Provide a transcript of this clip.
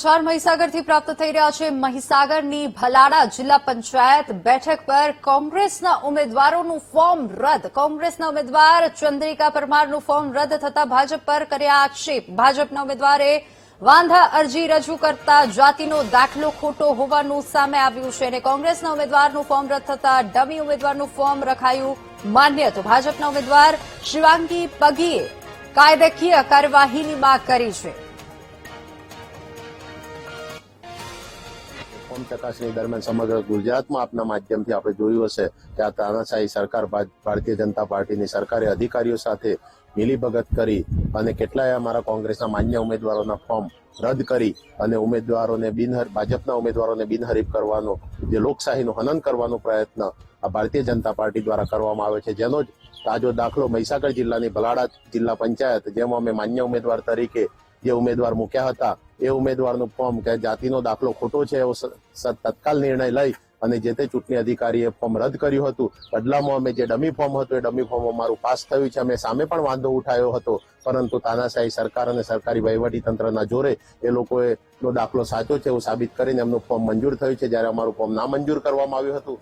ચાર મહીસાગરથી પ્રાપ્ત થઈ રહ્યા છે મહીસાગરની ભલાડા જિલ્લા પંચાયત બેઠક પર કોંગ્રેસના ઉમેદવારોનું ફોર્મ રદ કોંગ્રેસના ઉમેદવાર ચંદ્રિકા પરમારનું ફોર્મ રદ થતા ભાજપ પર કર્યા આક્ષેપ ભાજપના ઉમેદવારે વાંધા અરજી રજૂ કરતા જાતિનો દાખલો ખોટો હોવાનું સામે આવ્યું છે અને કોંગ્રેસના ઉમેદવારનું ફોર્મ રદ થતા ડમી ઉમેદવારનું ફોર્મ રખાયું માન્ય તો ભાજપના ઉમેદવાર શિવાંગી પગીએ કાયદાકીય કાર્યવાહીની માંગ કરી છે। ફોર્મ ચકાસણી દરમિયાન સમગ્ર ગુજરાતમાં આપના માધ્યમથી આપણે જોયું હશે કે આ તાનાશાહી સરકાર ભારતીય જનતા પાર્ટીની સરકારે અધિકારીઓ સાથે મિલીભગત કરી અને કેટલાય અમારા કોંગ્રેસના માન્ય ઉમેદવારોના ફોર્મ રદ કરી અને ભાજપના ઉમેદવારોને બિનહરીફ કરવાનો જે લોકશાહીનું હનન કરવાનો પ્રયત્ન આ ભારતીય જનતા પાર્ટી દ્વારા કરવામાં આવે છે, જેનો જ તાજો દાખલો મહીસાગર જિલ્લાની ભલાડા જિલ્લા પંચાયત જેમાં અમે માન્ય ઉમેદવાર તરીકે જે ઉમેદવાર મૂક્યા હતા એ ઉમેદવારનું ફોર્મ કે જાતિનો દાખલો ખોટો છે એવો તત્કાલ નિર્ણય લઈ અને જે તે ચૂંટણી અધિકારીએ ફોર્મ રદ કર્યું હતું। બદલામાં અમે જે ડમી ફોર્મ હતું એ ડમી ફોર્મ અમારું પાસ થયું છે। અમે સામે પણ વાંધો ઉઠાવ્યો હતો, પરંતુ તાનાશાહી સરકાર અને સરકારી વહીવટી તંત્રના જોરે એ લોકોએ દાખલો સાચો છે એવું સાબિત કરીને એમનું ફોર્મ મંજૂર થયું છે, જ્યારે અમારું ફોર્મ નામંજૂર કરવામાં આવ્યું હતું।